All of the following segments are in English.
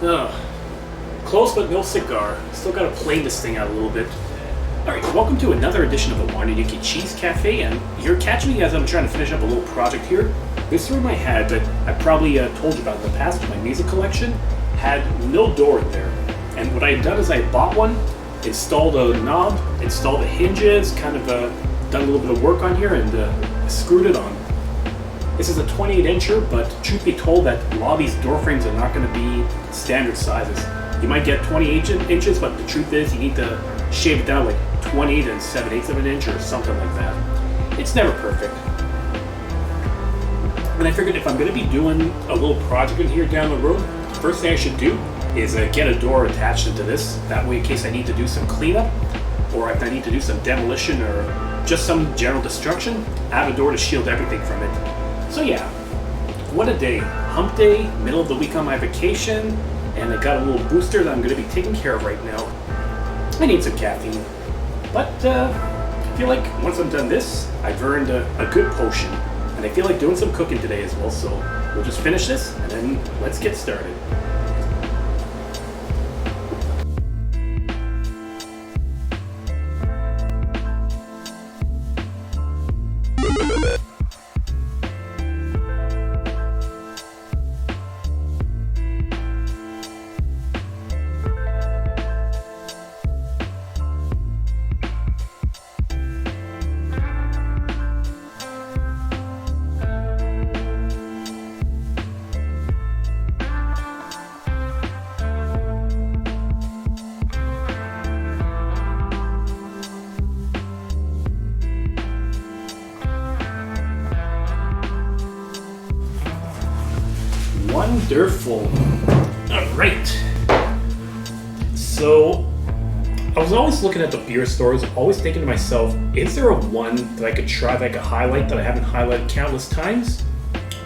Ugh. Close but no cigar. Still gotta plane this thing out a little bit. Alright, welcome to another edition of the Wandering Ukie Cheese Cafe, and you're catching me as I'm trying to finish up a little project here. This room I had that I probably told you about in the past, my music collection, had no door in there. And what I had done is I bought one, installed a knob, installed the hinges, kind of done a little bit of work on here, and screwed it on. This is a 28-incher, but truth be told that a lot of these door frames are not going to be standard sizes. You might get 28 inches, but the truth is you need to shave it down like 20 to 7/8 of an inch or something like that. It's never perfect. And I figured if I'm going to be doing a little project in here down the road, the first thing I should do is get a door attached into this. That way, in case I need to do some cleanup, or if I need to do some demolition or just some general destruction, I have a door to shield everything from it. So yeah, what a day. Hump day, middle of the week on my vacation, and I got a little booster that I'm going to be taking care of right now. I need some caffeine. But I feel like once I'm done this, I've earned a good potion. And I feel like doing some cooking today as well, so we'll just finish this and then let's get started. Wonderful. Alright. So, I was always looking at the beer stores, always thinking to myself, is there a one that I could try, that I could highlight, that I haven't highlighted countless times?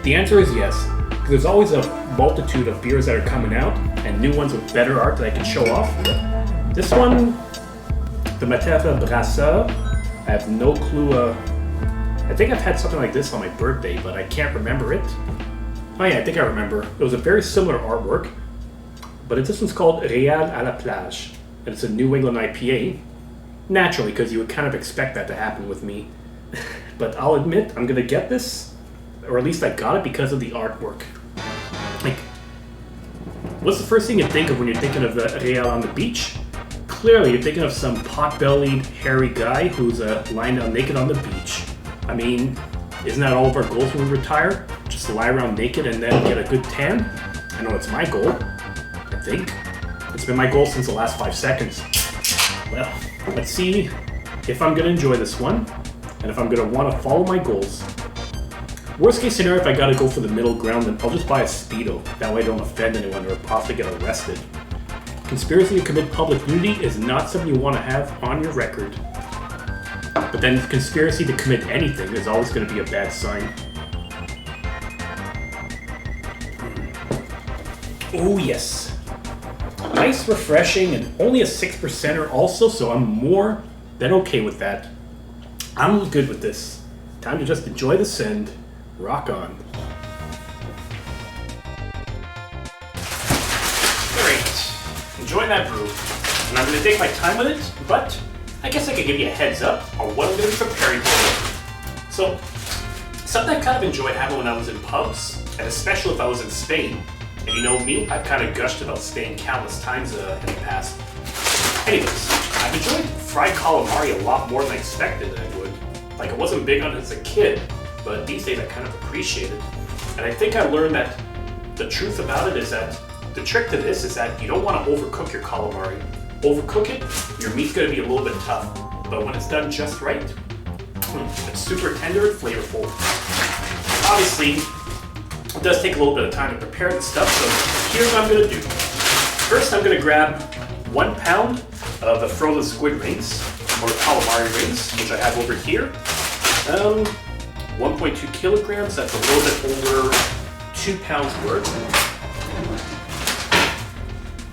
The answer is yes. Because there's always a multitude of beers that are coming out, and new ones with better art that I can show off. This one, the Matera Brasseur, I have no clue. I think I've had something like this on my birthday, but I can't remember it. Oh yeah, I think I remember. It was a very similar artwork, but this one's called Real à la Plage, and it's a New England IPA. Naturally, because you would kind of expect that to happen with me. But I'll admit, I'm gonna get this, or at least I got it because of the artwork. Like, what's the first thing you think of when you're thinking of the Real on the beach? Clearly, you're thinking of some pot-bellied, hairy guy who's lying down naked on the beach. I mean, isn't that all of our goals when we retire? Just lie around naked and then get a good tan? I know it's my goal, I think. It's been my goal since the last 5 seconds. Well, let's see if I'm gonna enjoy this one, and if I'm gonna wanna follow my goals. Worst case scenario, if I gotta go for the middle ground, then I'll just buy a Speedo. That way I don't offend anyone or possibly get arrested. Conspiracy to commit public nudity is not something you wanna have on your record. But then conspiracy to commit anything is always going to be a bad sign. Oh yes. Nice, refreshing, and only a 6%er also, so I'm more than okay with that. I'm good with this. Time to just enjoy the send. Rock on. Alright, enjoying that brew. And I'm going to take my time with it, but I guess I could give you a heads up on what I'm going to be preparing for. So, something I kind of enjoyed having when I was in pubs, and especially if I was in Spain. And you know me, I've kind of gushed about Spain countless times in the past. Anyways, I've enjoyed fried calamari a lot more than I expected I would. Like, I wasn't big on it as a kid, but these days I kind of appreciate it. And I think I learned that the truth about it is that the trick to this is that you don't want to overcook your calamari. Overcook it, your meat's going to be a little bit tough. But when it's done just right, it's super tender and flavorful. Obviously, it does take a little bit of time to prepare the stuff, so here's what I'm going to do. First, I'm going to grab 1 pound of the frozen squid rings, or calamari rings, which I have over here. 1.2 kilograms, that's a little bit over 2 pounds worth.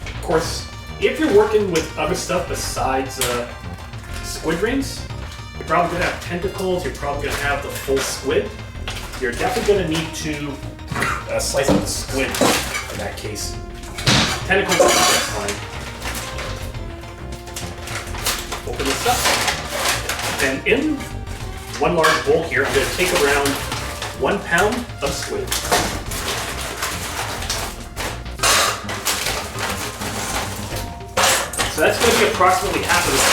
Of course, if you're working with other stuff besides squid rings, you're probably going to have tentacles, you're probably going to have the full squid. You're definitely going to need to slice up the squid in that case. Tentacles, that's fine. Open this up. And in one large bowl here, I'm going to take around 1 pound of squid. So that's going to be approximately half of this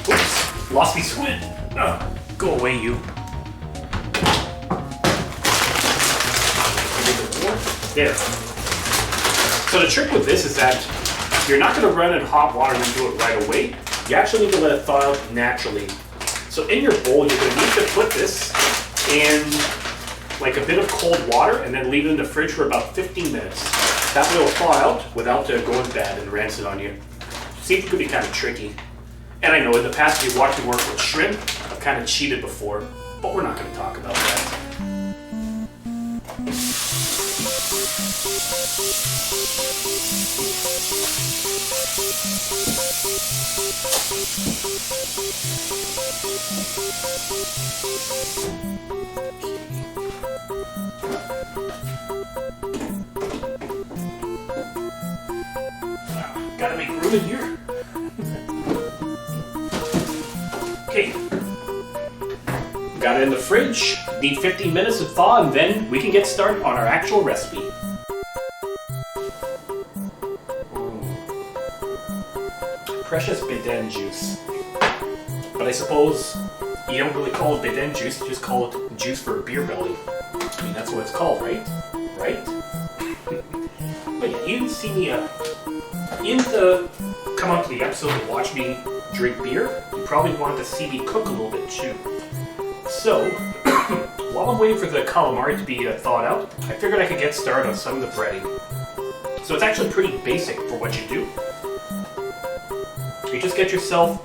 pan. Oops, lost me squid. Go away, you. There. So the trick with this is that you're not going to run in hot water and do it right away. You actually need to let it thaw out naturally. So in your bowl, you're going to need to put this in like a bit of cold water and then leave it in the fridge for about 15 minutes. That way it'll thaw out without going bad and rancid on you. Seafood could be kind of tricky. And I know in the past, if you watched me work with shrimp, I've kind of cheated before, but we're not going to talk about that. Gotta make room in here. Okay. Got it in the fridge. Need 15 minutes to thaw, and then we can get started on our actual recipe. Precious Baden juice. But I suppose you don't really call it Baden juice, you just call it juice for a beer belly. I mean, that's what it's called, right? Right? But yeah, you didn't see me, come up to the episode and watch me drink beer. You probably wanted to see me cook a little bit too. So, while I'm waiting for the calamari to be thawed out, I figured I could get started on some of the breading. So it's actually pretty basic for what you do. You just get yourself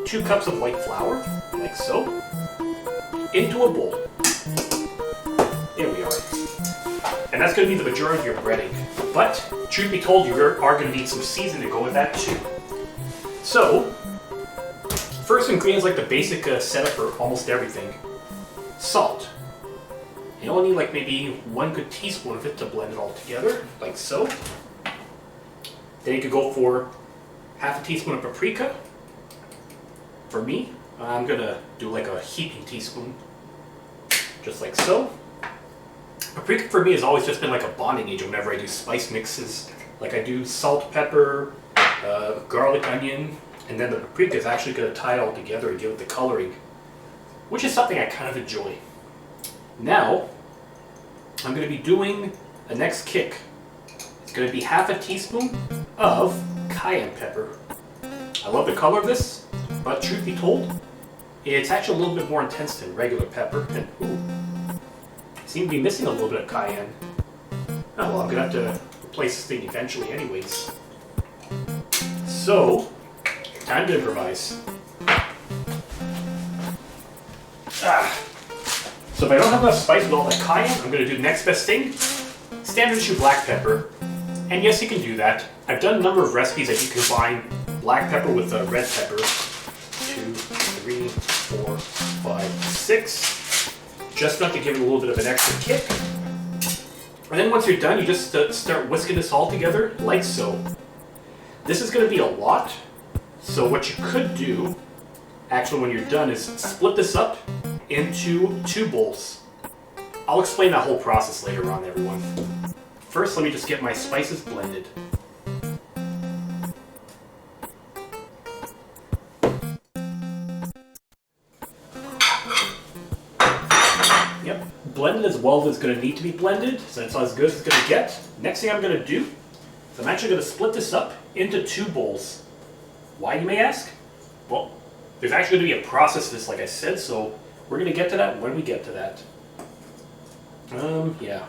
2 cups of white flour, like so, into a bowl. There we are. And that's going to be the majority of your breading. But, truth be told, you are going to need some seasoning to go with that too. So, first ingredient is like the basic setup for almost everything. Salt. You only need like maybe 1 good teaspoon of it to blend it all together, like so. Then you could go for half a teaspoon of paprika. For me, I'm gonna do like a heaping teaspoon, just like so. Paprika for me has always just been like a bonding agent whenever I do spice mixes. Like I do salt, pepper, garlic, onion, and then the paprika is actually gonna tie it all together and give it the coloring, which is something I kind of enjoy. Now, I'm gonna be doing a next kick. It's gonna be half a teaspoon of cayenne pepper. I love the color of this, but truth be told, it's actually a little bit more intense than regular pepper. And ooh, I seem to be missing a little bit of cayenne. Oh well, I'm gonna have to replace this thing eventually anyways. So, time to improvise. So if I don't have enough spice with all that cayenne, I'm gonna do the next best thing. Standard issue black pepper. And yes, you can do that. I've done a number of recipes that you can combine black pepper with red pepper. 2, 3, 4, 5, 6. Just enough to give it a little bit of an extra kick. And then once you're done, you just start whisking this all together, like so. This is going to be a lot. So what you could do, actually when you're done, is split this up into 2 bowls. I'll explain that whole process later on, everyone. First, let me just get my spices blended. Yep, blended as well as it's going to need to be blended, so that's as good as it's going to get. Next thing I'm going to do is I'm actually going to split this up into 2 bowls. Why, you may ask? Well, there's actually going to be a process to this, like I said, so we're going to get to that when we get to that. Yeah.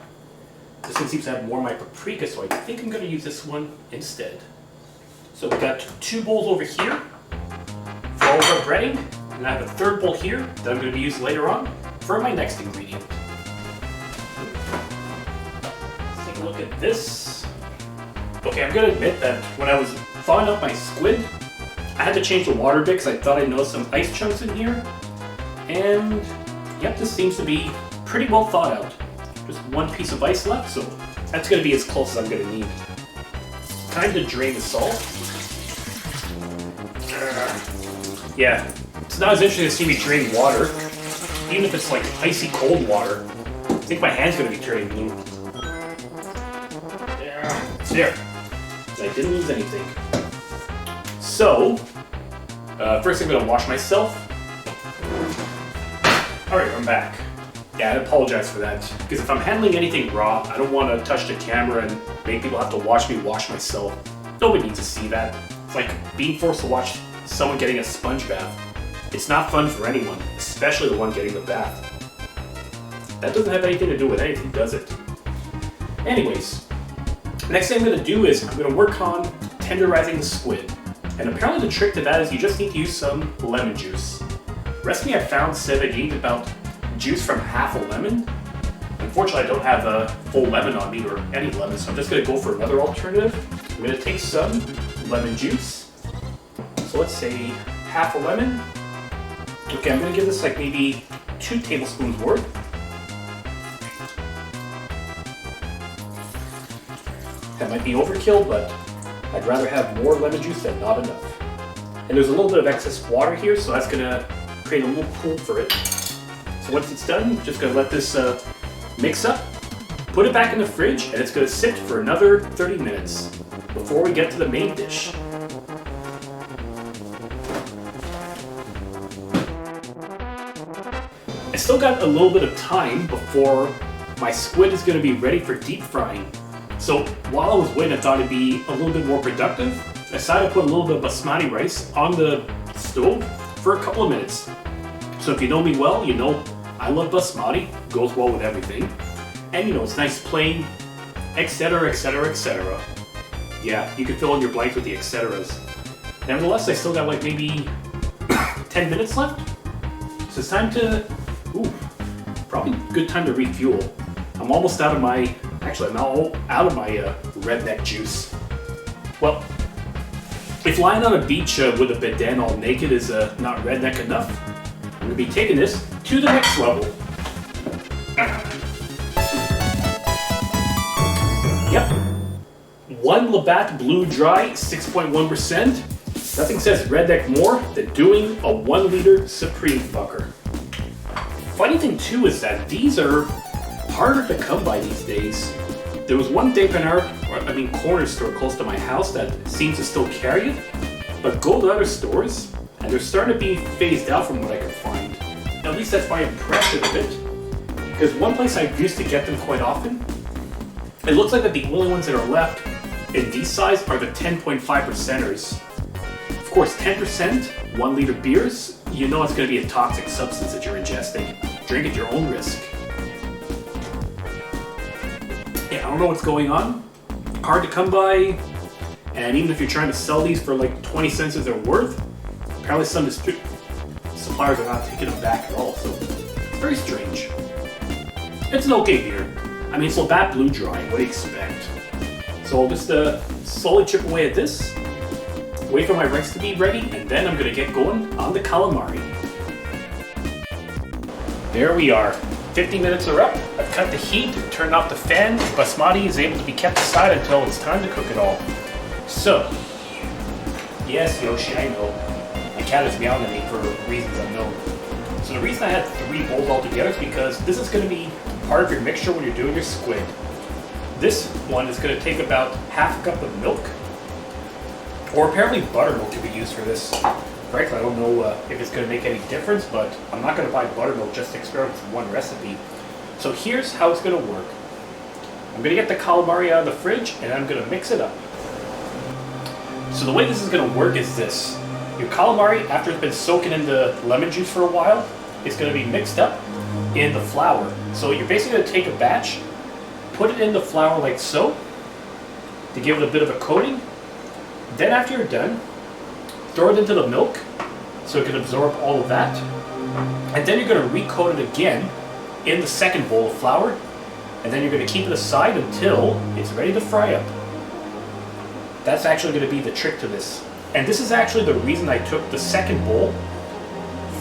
This one seems to have more of my paprika, so I think I'm going to use this one instead. So we've got 2 bowls over here for all of our breading, and I have a 3rd bowl here that I'm going to be using later on for my next ingredient. Let's take a look at this. Okay, I'm going to admit that when I was thawing up my squid, I had to change the water a bit because I thought I noticed some ice chunks in here. And yep, this seems to be pretty well thawed out. Just 1 piece of ice left, so That's going to be as close as I'm going to need. Time to drain the salt. Yeah, it's not as interesting to see me drain water, even if it's like icy cold water. I think my hand's going to be turning blue. Yeah, it's there. I didn't lose anything. So, first I'm going to wash myself. Alright, I'm back. Yeah, I apologize for that, because if I'm handling anything raw, I don't want to touch the camera and make people have to watch me wash myself. Nobody needs to see that. It's like being forced to watch someone getting a sponge bath. It's not fun for anyone, especially the one getting the bath. That doesn't have anything to do with anything, does it? Anyways, next thing I'm going to do is I'm going to work on tenderizing the squid. And apparently the trick to that is you just need to use some lemon juice. The recipe I found said that you need about juice from half a lemon. Unfortunately, I don't have a full lemon on me or any lemon, so I'm just going to go for another alternative. I'm going to take some lemon juice. So let's say half a lemon. Okay, I'm going to give this like maybe 2 tablespoons worth. That might be overkill, but I'd rather have more lemon juice than not enough. And there's a little bit of excess water here, so that's going to create a little pool for it. So once it's done, just going to let this mix up, put it back in the fridge, and it's going to sit for another 30 minutes before we get to the main dish. I still got a little bit of time before my squid is going to be ready for deep frying. So while I was waiting, I thought it'd be a little bit more productive. I decided to put a little bit of basmati rice on the stove for a couple of minutes. So if you know me well, you know I love basmati, goes well with everything. And you know, it's nice plain, etc, etc, etc. Yeah, you can fill in your blanks with the etceteras. Nevertheless, I still got like maybe 10 minutes left. So it's time to, probably a good time to refuel. I'm almost out of my, actually I'm out of my redneck juice. Well, if lying on a beach with a bidet all naked is not redneck enough, I'm going to be taking this to the next level. Yep. 1 Labatt Blue Dry, 6.1%. Nothing says redneck more than doing a 1 liter Supreme fucker. Funny thing too is that these are harder to come by these days. There was one corner store close to my house that seems to still carry it, but go to other stores and they're starting to be phased out from what I could find. At least that's my impression of it. Because one place I used to get them quite often, it looks like that the only ones that are left in these size are the 10.5%ers. Of course, 10%, 1 liter beers, you know it's going to be a toxic substance that you're ingesting. Drink at your own risk. Yeah, I don't know what's going on. Hard to come by. And even if you're trying to sell these for like 20 cents as they're worth, apparently some suppliers are not taking them back at all, so it's very strange. It's an okay beer. I mean, it's Labatt Blue Dry, what do you expect? So I'll just slowly chip away at this, wait for my rice to be ready, and then I'm going to get going on the calamari. There we are. 50 minutes are up. I've cut the heat, turned off the fan. Basmati is able to be kept aside until it's time to cook it all. So, yes, Yoshi, I know. My cat is meowing at me for reasons unknown. So the reason I had 3 bowls all together is because this is going to be part of your mixture when you're doing your squid. This one is going to take about half a cup of milk, or apparently buttermilk to be used for this. Frankly, I don't know if it's going to make any difference, but I'm not going to buy buttermilk just to experiment with one recipe. So here's how it's going to work. I'm going to get the calamari out of the fridge and I'm going to mix it up. So the way this is going to work is this. Your calamari, after it's been soaking in the lemon juice for a while, is going to be mixed up in the flour. So you're basically going to take a batch, put it in the flour like so, to give it a bit of a coating. Then after you're done, throw it into the milk so it can absorb all of that. And then you're going to recoat it again in the second bowl of flour. And then you're going to keep it aside until it's ready to fry up. That's actually going to be the trick to this. And this is actually the reason I took the second bowl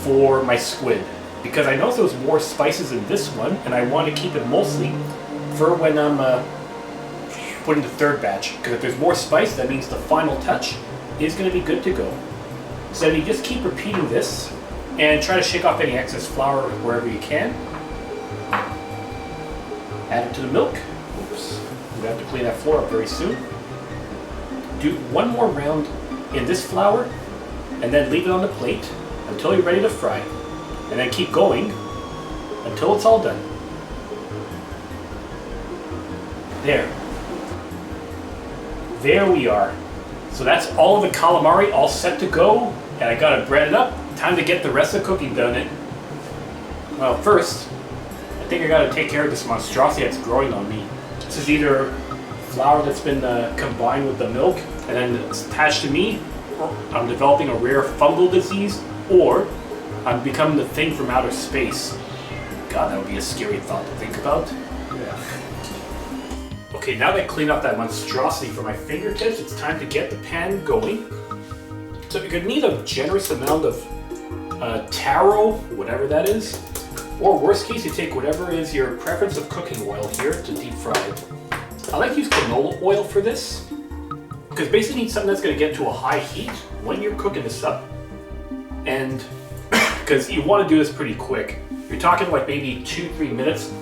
for my squid. Because I noticed there was more spices in this one, and I want to keep it mostly for when I'm put in the third batch, because if there's more spice, that means the final touch is going to be good to go. So you just keep repeating this and try to shake off any excess flour wherever you can. Add it to the milk. Oops, we have to clean that flour up very soon. Do one more round in this flour and then leave it on the plate until you're ready to fry. And then keep going until it's all done. There we are. So that's all of the calamari all set to go, and I got it breaded up. Time to get the rest of the cooking done. Well, first, I think I gotta take care of this monstrosity that's growing on me. This is either flour that's been combined with the milk and then it's attached to me, or I'm developing a rare fungal disease, or I'm becoming the thing from outer space. God, that would be a scary thought to think about. Yeah. Okay, now that I cleaned up that monstrosity from my fingertips, it's time to get the pan going. So you're gonna need a generous amount of taro, whatever that is, or worst case, you take whatever is your preference of cooking oil here to deep fry it. I like to use canola oil for this, because basically you need something that's gonna get to a high heat when you're cooking this up, and because you want to do this pretty quick. You're talking like maybe 2-3 minutes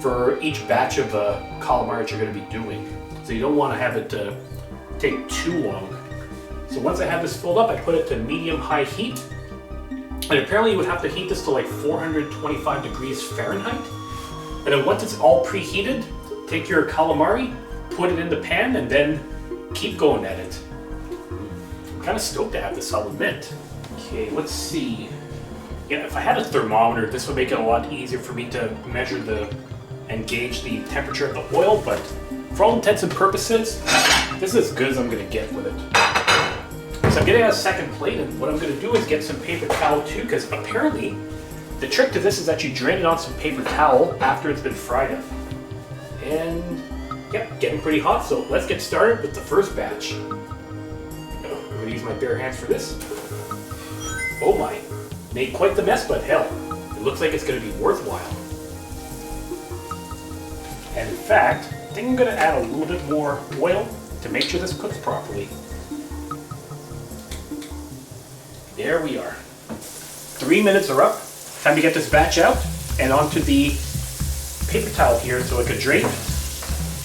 for each batch of calamari that you're going to be doing. So you don't want to have it take too long. So once I have this filled up, I put it to medium-high heat. And apparently you would have to heat this to like 425 degrees Fahrenheit. And then once it's all preheated, take your calamari, put it in the pan, and then keep going at it. I'm kind of stoked to have this, I'll admit. Okay, let's see. Yeah, if I had a thermometer, this would make it a lot easier for me to measure and gauge the temperature of the oil, but for all intents and purposes, this is as good as I'm gonna get with it. So I'm getting a second plate, and what I'm gonna do is get some paper towel too, because apparently the trick to this is that you drain it on some paper towel after it's been fried up. And yeah, getting pretty hot, so let's get started with the first batch. I'm gonna use my bare hands for this. Oh my, made quite the mess, but hell, it looks like it's going to be worthwhile. And in fact, I think I'm going to add a little bit more oil to make sure this cooks properly. There we are. 3 minutes are up. Time to get this batch out and onto the paper towel here so it could drain.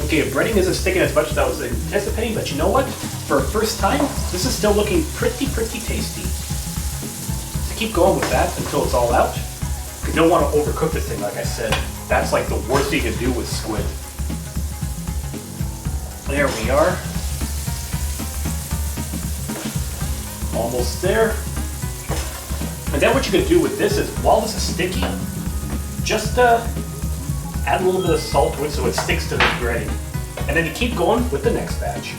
Okay, breading isn't sticking as much as I was anticipating, but you know what? For a first time, this is still looking pretty tasty. Keep going with that until it's all out. You don't want to overcook this thing, like I said. That's like the worst you can do with squid. There we are. Almost there. And then what you're going to do with this is, while this is sticky, just add a little bit of salt to it so it sticks to the breading. And then you keep going with the next batch.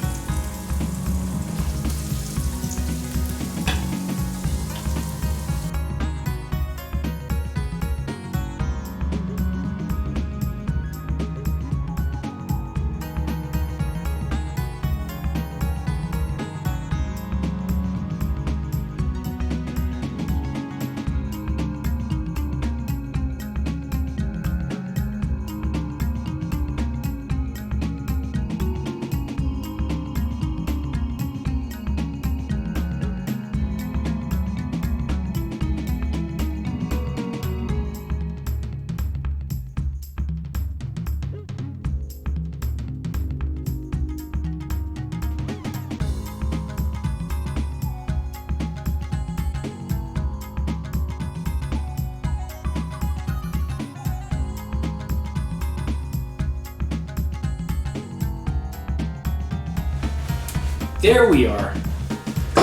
There we are.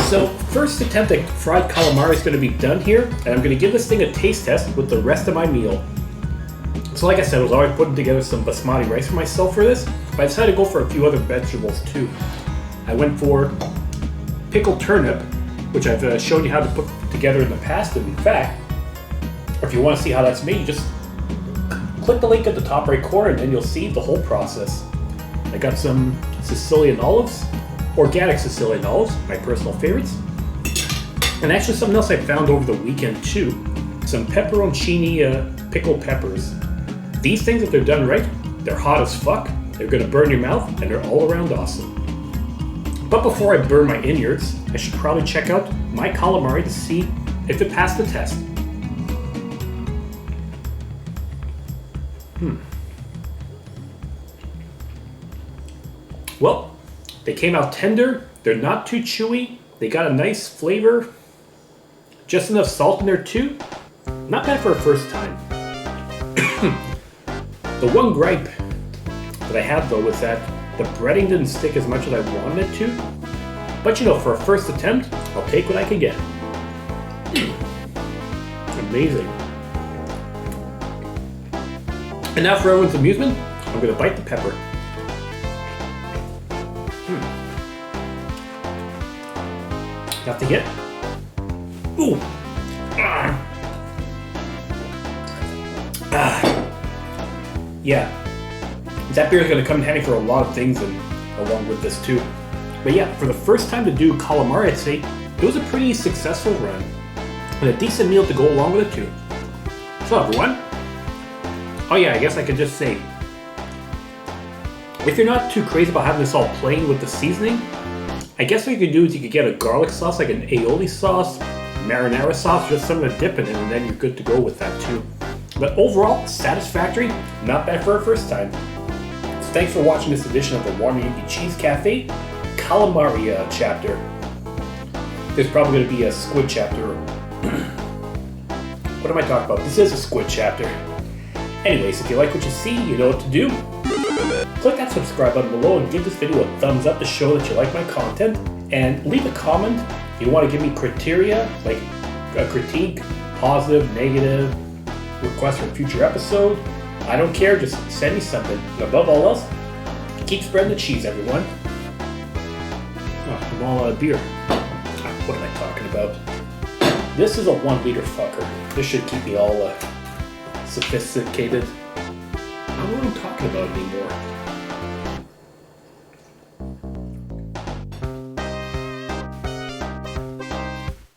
So first attempt at fried calamari is going to be done here, and I'm going to give this thing a taste test with the rest of my meal. So like I said, I was already putting together some basmati rice for myself for this, but I decided to go for a few other vegetables too. I went for pickled turnip, which I've shown you how to put together in the past, and in fact, if you want to see how that's made, you just click the link at the top right corner and then you'll see the whole process. I got some Sicilian olives, organic Sicilian olives, my personal favorites. And actually something else I found over the weekend too, some pepperoncini pickled peppers. These things, if they're done right, they're hot as fuck, They're gonna burn your mouth, and they're all around awesome. But before I burn my innards, I should probably check out my calamari to see if it passed the test. Well, they came out tender, they're not too chewy, they got a nice flavor, just enough salt in there too. Not bad for a first time. The one gripe that I have though was that the breading didn't stick as much as I wanted it to. But you know, for a first attempt, I'll take what I can get. Amazing. And now for everyone's amusement, I'm gonna bite the pepper. Got to get. Ooh. Yeah. That beer is going to come in handy for a lot of things, and along with this too. But yeah, for the first time to do calamari, I'd say it was a pretty successful run, and a decent meal to go along with it too. So everyone, oh yeah, I guess I could just say, if you're not too crazy about having this all plain with the seasoning, I guess what you could do is you could get a garlic sauce, like an aioli sauce, marinara sauce, just something to dip it in, and then you're good to go with that too. But overall, satisfactory, not bad for a first time. So thanks for watching this edition of the Wandering Ukie Cheese Cafe Calamari chapter. There's probably going to be a squid chapter. What am I talking about? This is a squid chapter. Anyways, if you like what you see, you know what to do. Click that subscribe button below and give this video a thumbs up to show that you like my content. And leave a comment if you want to give me criteria, like a critique, positive, negative, request for a future episode. I don't care, just send me something. And above all else, keep spreading the cheese, everyone. Oh, I'm all out of beer. What am I talking about? This is a 1 liter fucker. This should keep me all sophisticated. I don't know what I'm talking about anymore.